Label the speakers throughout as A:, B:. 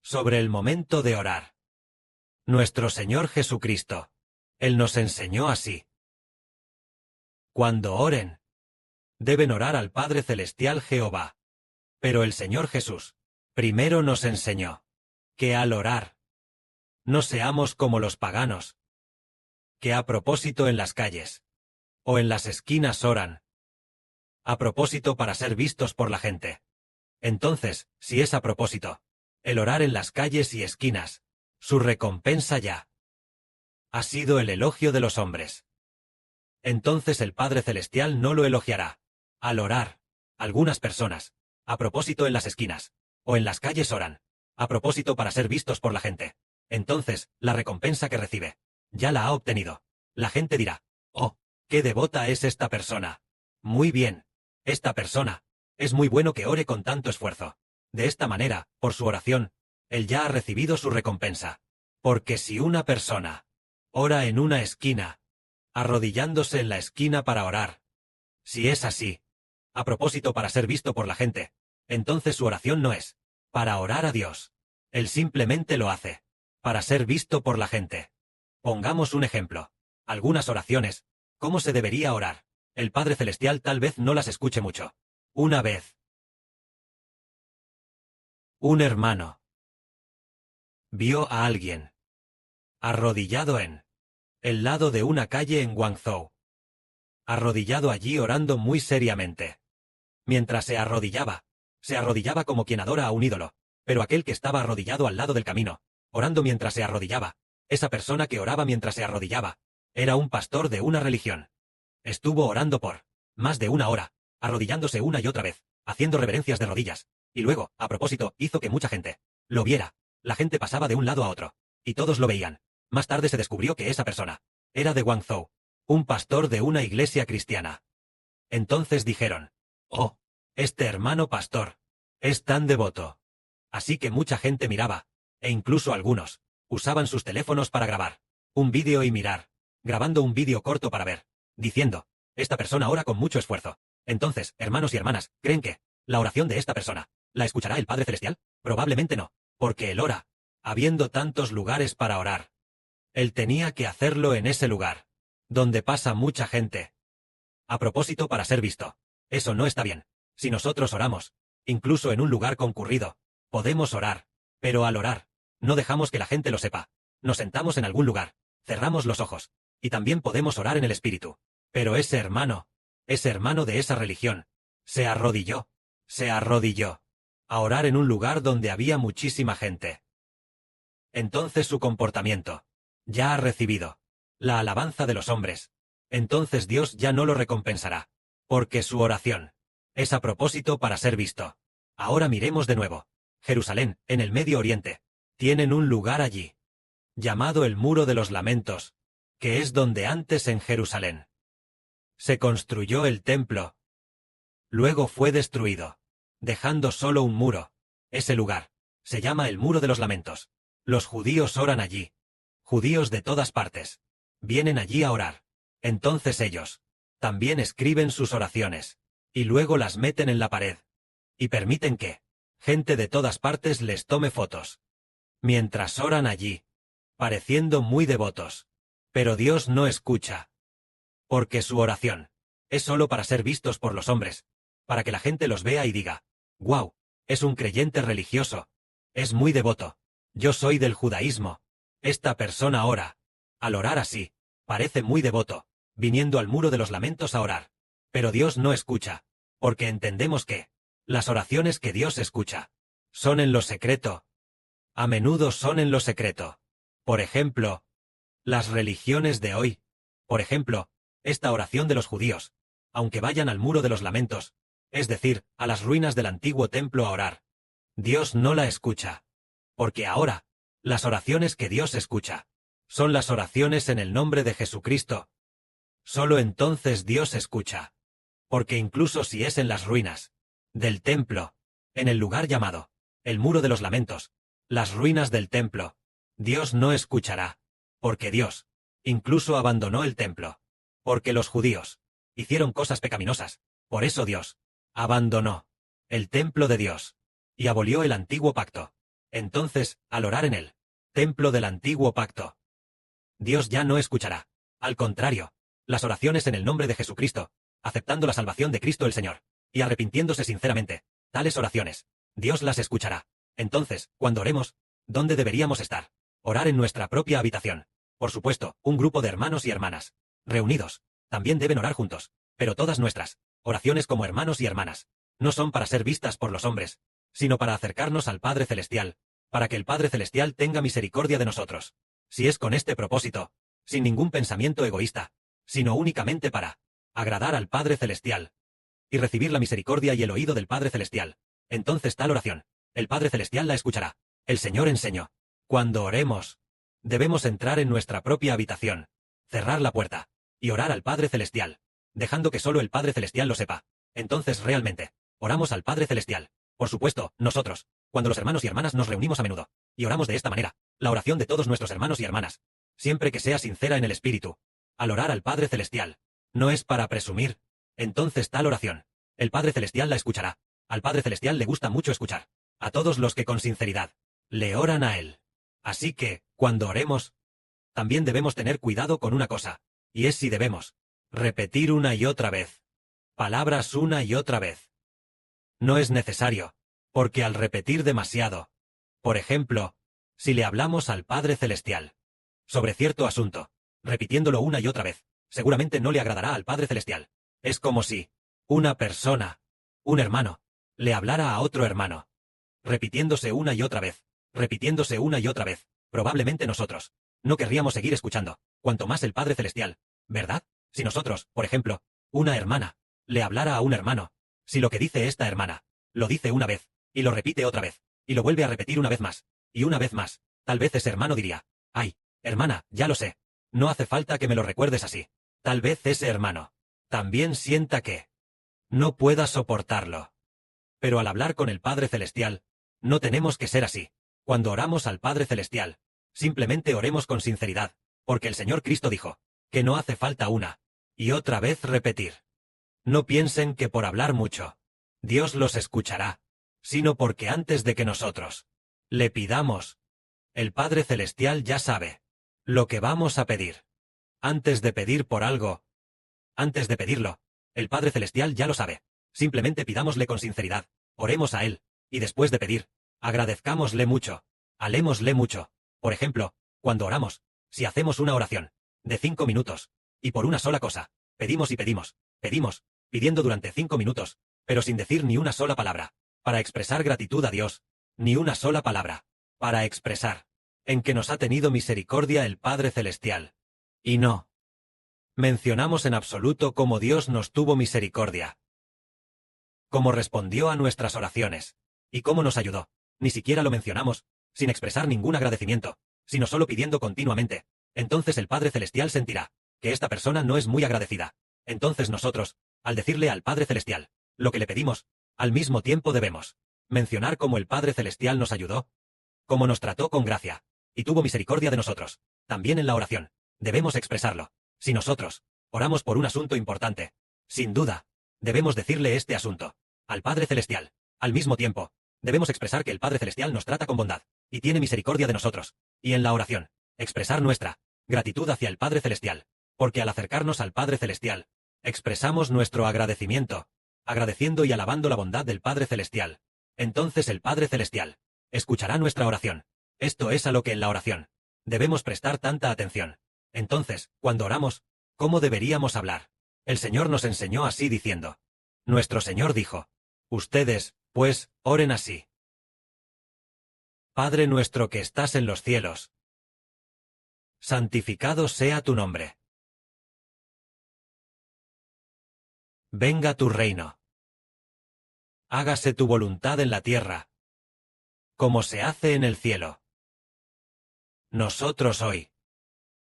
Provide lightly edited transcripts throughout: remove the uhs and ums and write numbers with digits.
A: Sobre el momento de orar. Nuestro Señor Jesucristo. Él nos enseñó así. Cuando oren, deben orar al Padre Celestial Jehová. Pero el Señor Jesús primero nos enseñó que al orar, no seamos como los paganos, que a propósito en las calles o en las esquinas oran, a propósito para ser vistos por la gente. Entonces, si es a propósito, el orar en las calles y esquinas, su recompensa ya ha sido el elogio de los hombres. Entonces el Padre Celestial no lo elogiará. Al orar, algunas personas, a propósito en las esquinas, o en las calles oran, a propósito para ser vistos por la gente. Entonces, la recompensa que recibe, ya la ha obtenido. La gente dirá, oh, qué devota es esta persona. Muy bien, esta persona, es muy bueno que ore con tanto esfuerzo. De esta manera, por su oración, él ya ha recibido su recompensa. Porque si una persona ora en una esquina, arrodillándose en la esquina para orar, si es así, a propósito para ser visto por la gente, entonces su oración no es para orar a Dios. Él simplemente lo hace para ser visto por la gente. Pongamos un ejemplo. Algunas oraciones, ¿cómo se debería orar? El Padre Celestial tal vez no las escuche mucho. Una vez, un hermano vio a alguien arrodillado en el lado de una calle en Guangzhou. Arrodillado allí orando muy seriamente. Mientras se arrodillaba como quien adora a un ídolo, pero aquel que estaba arrodillado al lado del camino, orando mientras se arrodillaba, esa persona que oraba mientras se arrodillaba, era un pastor de una religión. Estuvo orando por más de una hora, arrodillándose una y otra vez, haciendo reverencias de rodillas, y luego, a propósito, hizo que mucha gente lo viera. La gente pasaba de un lado a otro, y todos lo veían. Más tarde se descubrió que esa persona era de Guangzhou, un pastor de una iglesia cristiana. Entonces dijeron, oh, este hermano pastor es tan devoto. Así que mucha gente miraba, e incluso algunos usaban sus teléfonos para grabar un vídeo y mirar, grabando un vídeo corto para ver, diciendo, esta persona ora con mucho esfuerzo. Entonces, hermanos y hermanas, ¿creen que la oración de esta persona la escuchará el Padre Celestial? Probablemente no, porque él ora, habiendo tantos lugares para orar. Él tenía que hacerlo en ese lugar, donde pasa mucha gente. A propósito para ser visto. Eso no está bien. Si nosotros oramos, incluso en un lugar concurrido, podemos orar, pero al orar, no dejamos que la gente lo sepa. Nos sentamos en algún lugar, cerramos los ojos, y también podemos orar en el espíritu. Pero ese hermano de esa religión, se arrodilló a orar en un lugar donde había muchísima gente. Entonces su comportamiento ya ha recibido la alabanza de los hombres. Entonces Dios ya no lo recompensará, porque su oración es a propósito para ser visto. Ahora miremos de nuevo. Jerusalén, en el Medio Oriente, tienen un lugar allí, llamado el Muro de los Lamentos, que es donde antes en Jerusalén se construyó el templo. Luego fue destruido, dejando solo un muro. Ese lugar se llama el Muro de los Lamentos. Los judíos oran allí. Judíos de todas partes vienen allí a orar. Entonces ellos también escriben sus oraciones, y luego las meten en la pared, y permiten que gente de todas partes les tome fotos, mientras oran allí, pareciendo muy devotos. Pero Dios no escucha, porque su oración es solo para ser vistos por los hombres, para que la gente los vea y diga, «Wow, es un creyente religioso, es muy devoto, yo soy del judaísmo, esta persona ora». Al orar así, parece muy devoto, viniendo al Muro de los Lamentos a orar. Pero Dios no escucha, porque entendemos que las oraciones que Dios escucha son en lo secreto. A menudo son en lo secreto. Por ejemplo, las religiones de hoy. Por ejemplo, esta oración de los judíos, aunque vayan al Muro de los Lamentos, es decir, a las ruinas del antiguo templo a orar, Dios no la escucha. Porque ahora, las oraciones que Dios escucha son las oraciones en el nombre de Jesucristo. Solo entonces Dios escucha. Porque incluso si es en las ruinas del templo, en el lugar llamado el Muro de los Lamentos, las ruinas del templo, Dios no escuchará. Porque Dios incluso abandonó el templo. Porque los judíos hicieron cosas pecaminosas. Por eso Dios abandonó el templo de Dios y abolió el antiguo pacto. Entonces, al orar en el templo del antiguo pacto, Dios ya no escuchará. Al contrario, las oraciones en el nombre de Jesucristo, aceptando la salvación de Cristo el Señor, y arrepintiéndose sinceramente, tales oraciones, Dios las escuchará. Entonces, cuando oremos, ¿dónde deberíamos estar? Orar en nuestra propia habitación. Por supuesto, un grupo de hermanos y hermanas, reunidos, también deben orar juntos, pero todas nuestras oraciones como hermanos y hermanas, no son para ser vistas por los hombres, sino para acercarnos al Padre Celestial, para que el Padre Celestial tenga misericordia de nosotros. Si es con este propósito, sin ningún pensamiento egoísta, sino únicamente para agradar al Padre Celestial y recibir la misericordia y el oído del Padre Celestial, entonces tal oración, el Padre Celestial la escuchará. El Señor enseñó. Cuando oremos, debemos entrar en nuestra propia habitación, cerrar la puerta, y orar al Padre Celestial, dejando que solo el Padre Celestial lo sepa. Entonces realmente, oramos al Padre Celestial. Por supuesto, nosotros, cuando los hermanos y hermanas nos reunimos a menudo, y oramos de esta manera, la oración de todos nuestros hermanos y hermanas, siempre que sea sincera en el espíritu, al orar al Padre Celestial, no es para presumir. Entonces tal oración, el Padre Celestial la escuchará. Al Padre Celestial le gusta mucho escuchar a todos los que con sinceridad le oran a Él. Así que, cuando oremos, también debemos tener cuidado con una cosa, y es si debemos repetir una y otra vez palabras una y otra vez. No es necesario, porque al repetir demasiado, por ejemplo, si le hablamos al Padre Celestial sobre cierto asunto, repitiéndolo una y otra vez, seguramente no le agradará al Padre Celestial. Es como si una persona, un hermano, le hablara a otro hermano, repitiéndose una y otra vez, repitiéndose una y otra vez. Probablemente nosotros no querríamos seguir escuchando, cuanto más el Padre Celestial, ¿verdad? Si nosotros, por ejemplo, una hermana, le hablara a un hermano, si lo que dice esta hermana, lo dice una vez, y lo repite otra vez, y lo vuelve a repetir una vez más, y una vez más, tal vez ese hermano diría, ay, hermana, ya lo sé, no hace falta que me lo recuerdes así. Tal vez ese hermano también sienta que no pueda soportarlo. Pero al hablar con el Padre Celestial, no tenemos que ser así. Cuando oramos al Padre Celestial, simplemente oremos con sinceridad, porque el Señor Cristo dijo, que no hace falta una y otra vez repetir. No piensen que por hablar mucho, Dios los escuchará, sino porque antes de que nosotros le pidamos, el Padre Celestial ya sabe lo que vamos a pedir. Antes de pedir por algo, antes de pedirlo, el Padre Celestial ya lo sabe. Simplemente pidámosle con sinceridad, oremos a Él, y después de pedir, agradezcámosle mucho, alémosle mucho. Por ejemplo, cuando oramos, si hacemos una oración de 5 minutos, y por una sola cosa, pedimos y pedimos, pidiendo durante 5 minutos, pero sin decir ni una sola palabra, para expresar gratitud a Dios, ni una sola palabra, para expresar en que nos ha tenido misericordia el Padre Celestial. Y no mencionamos en absoluto cómo Dios nos tuvo misericordia, cómo respondió a nuestras oraciones, y cómo nos ayudó. Ni siquiera lo mencionamos, sin expresar ningún agradecimiento, sino solo pidiendo continuamente. Entonces el Padre Celestial sentirá que esta persona no es muy agradecida. Entonces nosotros, al decirle al Padre Celestial lo que le pedimos, al mismo tiempo debemos mencionar cómo el Padre Celestial nos ayudó, cómo nos trató con gracia, y tuvo misericordia de nosotros. También en la oración, debemos expresarlo. Si nosotros oramos por un asunto importante, sin duda, debemos decirle este asunto al Padre Celestial. Al mismo tiempo, debemos expresar que el Padre Celestial nos trata con bondad, y tiene misericordia de nosotros. Y en la oración, expresar nuestra gratitud hacia el Padre Celestial, porque al acercarnos al Padre Celestial, expresamos nuestro agradecimiento, agradeciendo y alabando la bondad del Padre Celestial. Entonces el Padre Celestial escuchará nuestra oración. Esto es a lo que en la oración debemos prestar tanta atención. Entonces, cuando oramos, ¿cómo deberíamos hablar? El Señor nos enseñó así diciendo. Nuestro Señor dijo, ustedes, pues, oren así. Padre nuestro que estás en los cielos, santificado sea tu nombre. Venga tu reino. Hágase tu voluntad en la tierra, como se hace en el cielo. Nosotros hoy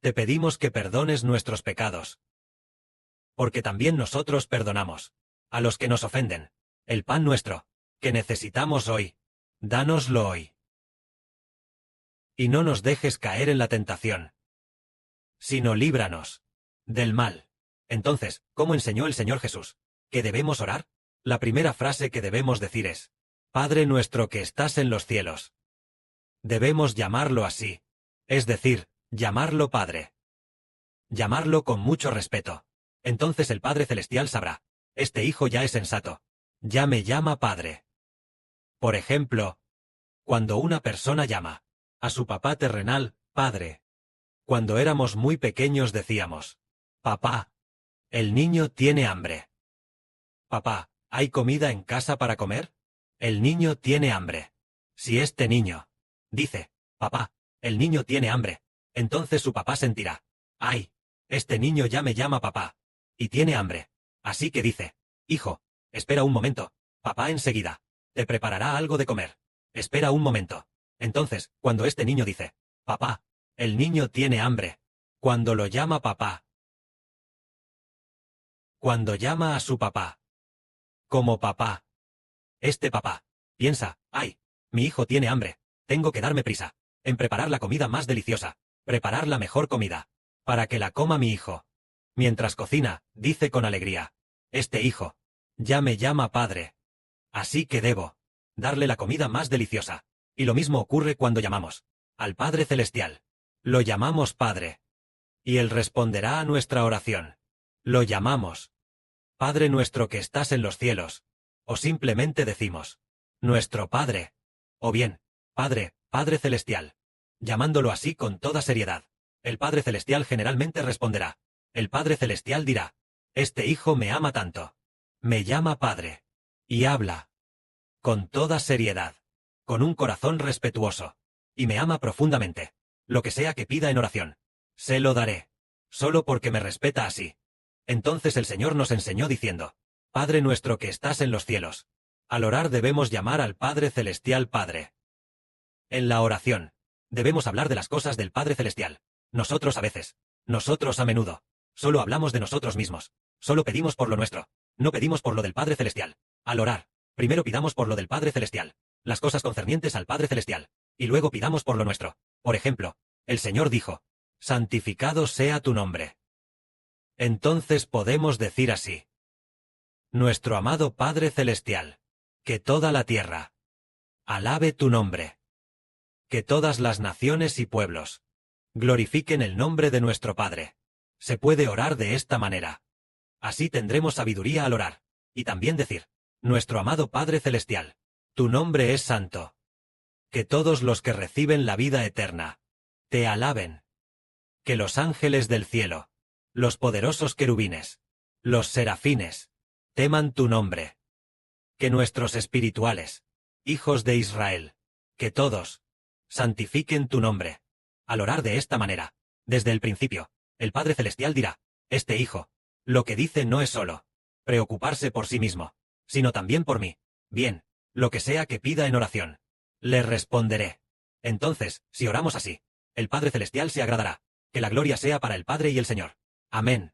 A: te pedimos que perdones nuestros pecados, porque también nosotros perdonamos a los que nos ofenden. El pan nuestro, que necesitamos hoy, dánoslo hoy. Y no nos dejes caer en la tentación, sino líbranos del mal. Entonces, ¿cómo enseñó el Señor Jesús que debemos orar? La primera frase que debemos decir es, Padre nuestro que estás en los cielos. Debemos llamarlo así. Es decir, llamarlo Padre. Llamarlo con mucho respeto. Entonces el Padre Celestial sabrá. Este hijo ya es sensato. Ya me llama Padre. Por ejemplo, cuando una persona llama a su papá terrenal, Padre. Cuando éramos muy pequeños decíamos, papá, el niño tiene hambre. Papá, ¿hay comida en casa para comer? El niño tiene hambre. Si este niño dice, papá, el niño tiene hambre, entonces su papá sentirá, ay, este niño ya me llama papá, y tiene hambre. Así que dice, hijo, espera un momento, papá enseguida te preparará algo de comer. Espera un momento. Entonces, cuando este niño dice, papá, el niño tiene hambre, cuando lo llama papá, cuando llama a su papá, como papá, este papá piensa, ay, mi hijo tiene hambre, tengo que darme prisa en preparar la comida más deliciosa, preparar la mejor comida, para que la coma mi hijo. Mientras cocina, dice con alegría, este hijo ya me llama padre, así que debo darle la comida más deliciosa. Y lo mismo ocurre cuando llamamos al Padre Celestial. Lo llamamos Padre. Y Él responderá a nuestra oración. Lo llamamos Padre nuestro que estás en los cielos. O simplemente decimos, nuestro Padre. O bien, Padre, Padre Celestial. Llamándolo así con toda seriedad. El Padre Celestial generalmente responderá. El Padre Celestial dirá, este hijo me ama tanto. Me llama Padre. Y habla con toda seriedad, con un corazón respetuoso, y me ama profundamente. Lo que sea que pida en oración, se lo daré, solo porque me respeta así. Entonces el Señor nos enseñó diciendo, Padre nuestro que estás en los cielos. Al orar debemos llamar al Padre Celestial Padre. En la oración, debemos hablar de las cosas del Padre Celestial. Nosotros a veces, nosotros a menudo, solo hablamos de nosotros mismos, solo pedimos por lo nuestro, no pedimos por lo del Padre Celestial. Al orar, primero pidamos por lo del Padre Celestial, las cosas concernientes al Padre Celestial, y luego pidamos por lo nuestro. Por ejemplo, el Señor dijo, santificado sea tu nombre. Entonces podemos decir así, nuestro amado Padre Celestial, que toda la tierra alabe tu nombre. Que todas las naciones y pueblos glorifiquen el nombre de nuestro Padre. Se puede orar de esta manera. Así tendremos sabiduría al orar, y también decir, nuestro amado Padre Celestial, tu nombre es santo. Que todos los que reciben la vida eterna te alaben. Que los ángeles del cielo, los poderosos querubines, los serafines, teman tu nombre. Que nuestros espirituales, hijos de Israel, que todos, santifiquen tu nombre. Al orar de esta manera, desde el principio, el Padre Celestial dirá, este hijo, lo que dice no es solo preocuparse por sí mismo, sino también por mí. Bien, lo que sea que pida en oración, le responderé. Entonces, si oramos así, el Padre Celestial se agradará. Que la gloria sea para el Padre y el Señor. Amén.